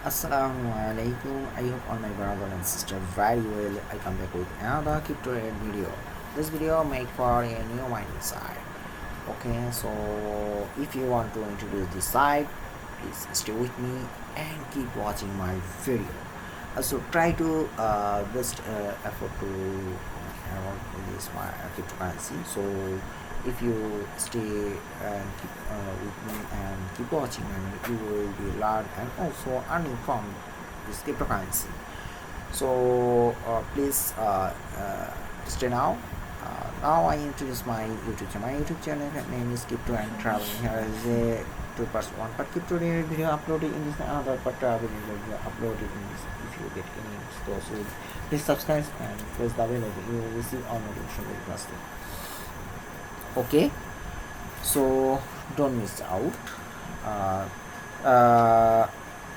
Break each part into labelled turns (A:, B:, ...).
A: Assalamu alaikum. I hope all my brother and sister very well. I come back with another crypto video. This video made for a new mining site. Okay, so if you want to introduce this site, please stay with me and keep watching my video. Also try to best effort to work with this my cryptocurrency. So if you stay and keep with me and keep watching, and you will be learn and also earning from this cryptocurrency. So please stay now. Now I introduce my YouTube channel. My YouTube channel name is Crypto and Traveling. Here is a 2 part, 1 part crypto related video uploaded in this, another part travel video uploaded in this. If you get any those, please subscribe and press the bell icon. You will receive all notification very fastly. Okay, so don't miss out.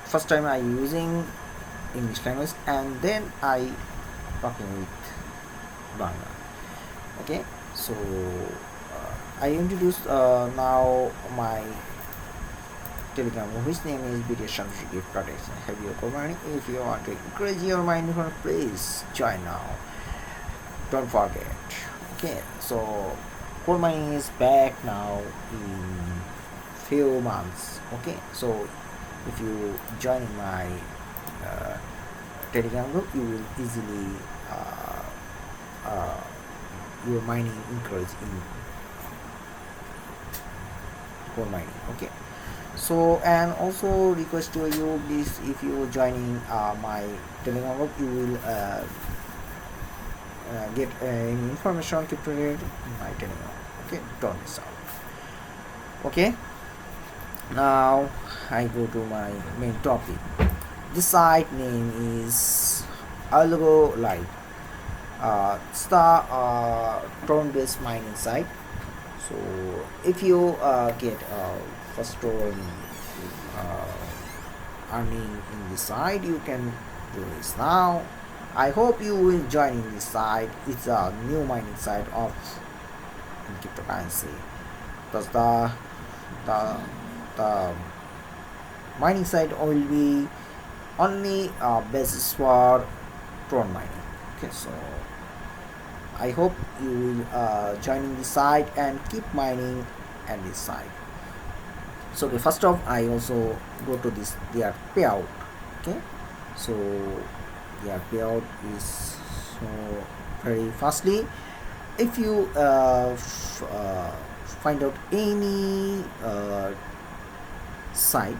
A: First time I using English language and then I talking with Bangla. Okay, so I introduce now my Telegram, whose name is �ဗ𝑰𝑭𝑻 Protection. Have your command. If you want to encourage your mind, please join now. Don't forget. Okay, so coal mining is back now in few months. Okay, so if you join my Telegram group, you will easily your mining encourage in coal mining. Okay, so and also request to you, please, if you joining my Telegram group, you will get any information on crypto related in my Telegram. Okay, don't miss out. Okay, now I go to my main topic. This site name is Algo LIte. It's the Tron based mining site. So if you get first Tron earning in this site, you can do this now. I hope you will join in this site. It's a new mining site of cryptocurrency. Because the mining site will be only basis for Tron mining. Okay, so I hope you will join this site and keep mining at this site. So okay, first off, I also go to this their payout. Okay, so their payout is so very fastly. If you find out any site,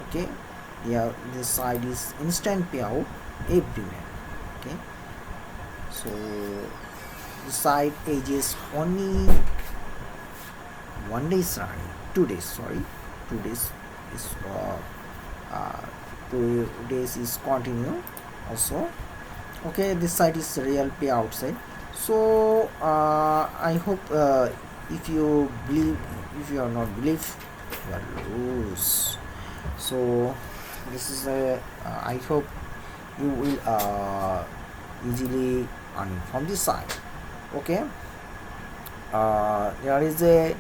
A: okay, yeah, this site is instant payout every minute. Okay, so the site ages only 1 day running, 2 days, sorry, 2 days is 2 days is continue also. Okay, this site is real payout site. So I hope if you believe, if you are not believe, you are lose. So this is a I hope you will easily earn from this site. Okay, there is a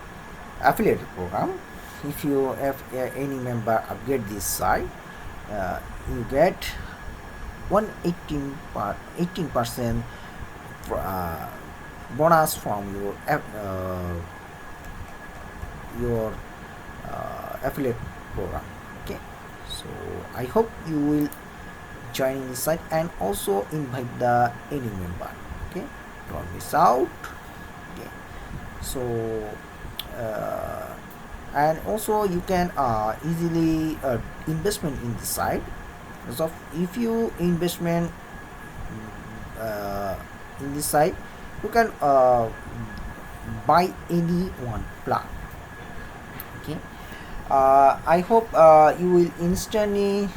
A: affiliate program. If you have any member upgrade this site, you get 18% bonus from your affiliate program. Okay, so I hope you will join this site and also invite the any member. Okay, don't miss out. Okay, so and also you can easily investment in the site. So if you investment in this site, you can buy any one plan. Okay, I hope you will instantly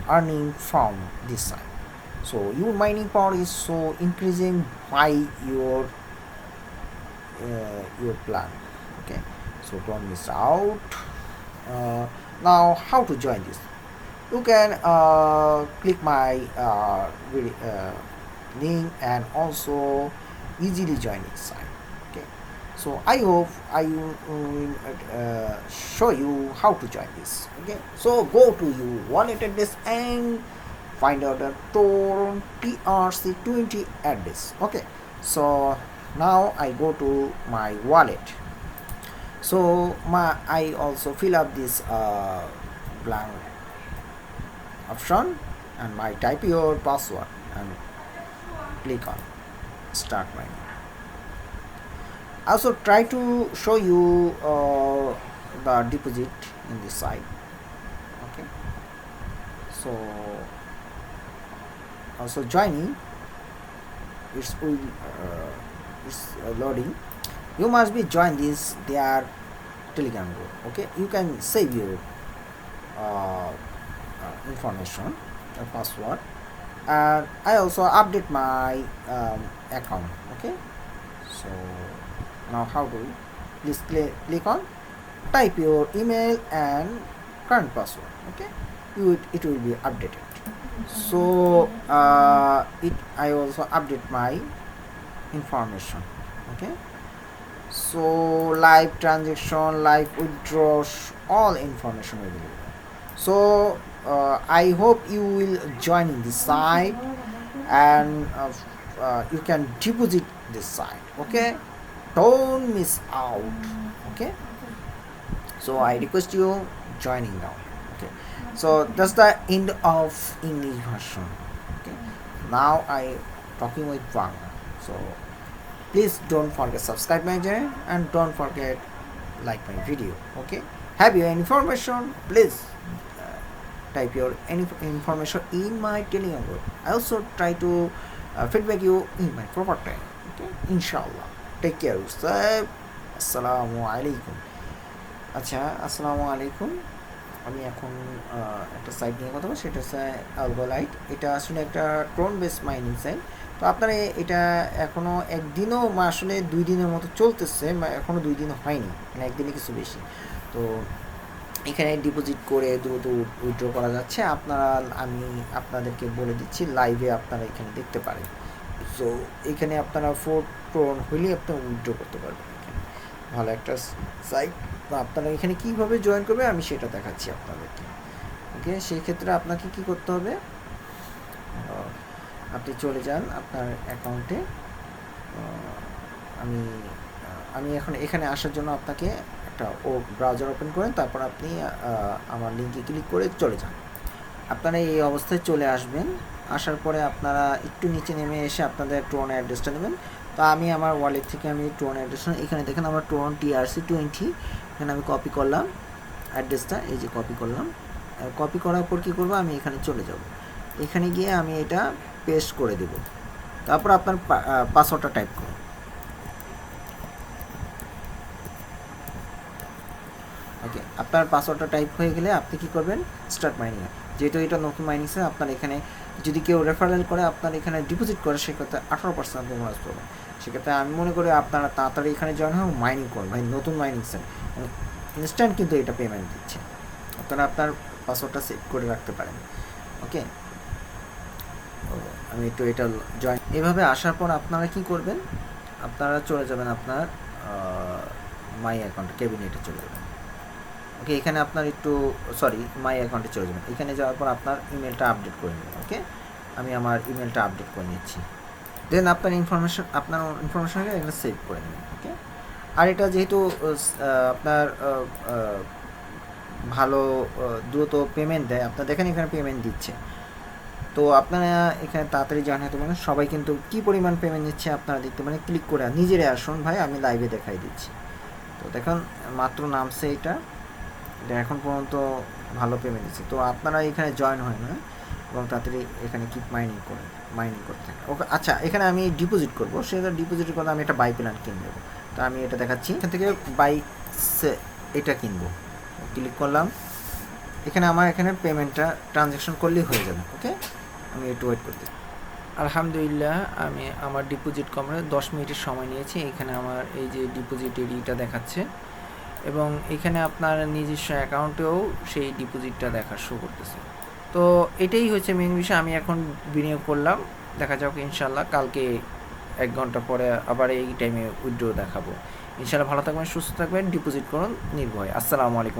A: earning from this site. So your mining power is so increasing by your plan. Okay, so don't miss out. Now how to join this? You can click my link and also easily join this site. Okay, So I hope I will show you how to join this. Okay, so go to your wallet address and find out the Tron TRC20 address. Okay, so now I go to my wallet. So I also fill up this blank option and I type your password and click on start mining. I also try to show you the deposit in this site. Okay, so also joining, it's loading. You must be join this their Telegram group. Okay, you can save your information, password, and I also update my account. Okay, so now how do you please click on type your email and current password. Okay, it will be updated. So I also update my information. Okay, so live transaction, live withdrawals, all information will be there. So I hope you will join in this site and you can deposit this site. Okay, don't miss out. Okay, so I request you joining now. Okay, so that's the end of English version. Okay, now I talking with Wang. So please don't forget subscribe my channel and don't forget like my video. Okay, have you any information, please type your any information in my Telegram group. I also try to feedback you in my proper time. Okay, inshallah. Take care yourself. আসসালামু আলাইকুম। আচ্ছা, আসসালামু আলাইকুম। আমি এখন একটা site নিয়ে কথা বলবো, সেটা হচ্ছে Algo LIte। এটা আসলে একটা ট্রন বেস মাইনিং সাইট। তো আপনারা এটা এখনও একদিনও আসলে 2 দিনের মতো চলতেছে, এখনও 2 দিন হয়নি, মানে একদিনে কিছু বেশি। তো এখানে ডিপোজিট করে দ্রুত উইথড্র করা যাচ্ছে। আমি আপনাদেরকে বলে দিচ্ছি, লাইভে আপনারা এখানে দেখতে পারেন। সো এখানে আপনারা 4 ট্রন হইলে আপনারা উইথড্র করতে পারবেন। ভালো একটা সাইট। তো আপনারা এখানে কীভাবে জয়েন করবে আমি সেটা দেখাচ্ছি আপনাদেরকে। ওকে, সেই ক্ষেত্রে আপনাকে কি করতে হবে, আপনি চলে যান আপনার অ্যাকাউন্টে। আমি এখন এখানে আসার জন্য আপনাকে একটা ব্রাউজার ওপেন করেন, তারপর আপনি আমার লিঙ্কে ক্লিক করে চলে যান। আপনারা এই অবস্থায় চলে আসবেন। আসার পরে আপনারা একটু নিচে নেমে এসে আপনাদের ট্রন অ্যাড্রেসটা নেবেন। তো আমি আমার ওয়ালেট থেকে আমি ট্রন অ্যাড্রেসটা এখানে দেখেন, আমার ট্রন TRC20 এখানে আমি কপি করলাম অ্যাড্রেসটা, এই যে কপি করলাম। কপি করার পর কী করবো, আমি এখানে চলে যাব। এখানে গিয়ে আমি এটা পেস্ট করে দেব। তারপর আপনার পাসওয়ার্ডটা টাইপ করুন। ওকে, আপনার পাসওয়ার্ডটা টাইপ হয়ে গেলে আপনি কি করবেন, স্টার্ট মাইনিং। যেহেতু এটা নতুন মাইনিং আছে, আপনার এখানে যদি কেউ রেফারেল করে আপনার এখানে ডিপোজিট করে, সেক্ষেত্রে 18% বোনাস পাবেন। সেক্ষেত্রে আমি মনে করি আপনারা তাড়াতাড়ি এখানে জয়েন হয়ে মাইনিং করুন। ভাই নতুন মাইনিং স্যার, ইনস্ট্যান্ট কিন্তু এটা পেমেন্ট দিচ্ছে। আপনারা আপনার পাসওয়ার্ডটা সেভ করে রাখতে পারেন। ওকে, আমি একটু এটা জয়েন। এভাবে আসার পর আপনারা কি করবেন, আপনারা চলে যাবেন আপনার মাই অ্যাকাউন্ট ক্যাবিনেটে চলে যাবেন। ওকে, এখানে আপনার একটু মাই অ্যাকাউন্টে চলে যাবেন। এখানে যাওয়ার পর আপনার ইমেলটা আপডেট করে নেবেন। ওকে, আমি আমার ইমেলটা আপডেট করে নিচ্ছি। দেন আপনার ইনফরমেশন এখানে সেভ করে নেবেন। ওকে, আর এটা যেহেতু আপনার ভালো দ্রুত পেমেন্ট দেয়, আপনার দেখেন এখানে পেমেন্ট দিচ্ছে। তো আপনারা এখানে তাড়াতাড়ি জয়েন হতে পারেন। সবাই কিন্তু কী পরিমাণ পেমেন্ট নিচ্ছে আপনারা দেখতে পারেন। ক্লিক করে নিজেরাই আসুন ভাই, আমি লাইভে দেখাই দিচ্ছি। তো দেখুন মাত্র নামছে এটা এখন পর্যন্ত ভালো পেমেন্ট দিচ্ছে। তো আপনারা এখানে জয়েন হয় না এবং তাড়াতাড়ি এখানে কিপ মাইনিং করতে থাকেন। ওকে, আচ্ছা, এখানে আমি ডিপোজিট করবো। সেটা ডিপোজিটের কথা আমি একটা বাই প্ল্যান কিনে নেবো। তো আমি এটা দেখাচ্ছি, এখান থেকে এটা কিনবো। ক্লিক করলাম, এখানে আমার এখানে পেমেন্টটা ট্রানজ্যাকশন করলেই হয়ে যাবে। ওকে, আমি একটু ওয়েট করতে। আলহামদুলিল্লাহ, আমি আমার ডিপোজিট কমে 10 মিনিটের সময় নিয়েছি। এখানে আমার এই যে ডিপোজিটের ইটা দেখাচ্ছে এবং এখানে আপনার নিজস্ব অ্যাকাউন্টেও সেই ডিপোজিটটা শো করতেছে। তো এটাই হচ্ছে মেন বিষয়। আমি এখন বিনিয়োগ করলাম, দেখা যাক ইনশাল্লাহ কালকে 1 ঘন্টা পরে আবার এই টাইমে উইথড্র দেখাবো। ইনশাআল্লাহ ভালো থাকবেন, সুস্থ থাকবেন, ডিপোজিট করুন নির্ভয়ে। আসসালামু আলাইকুম।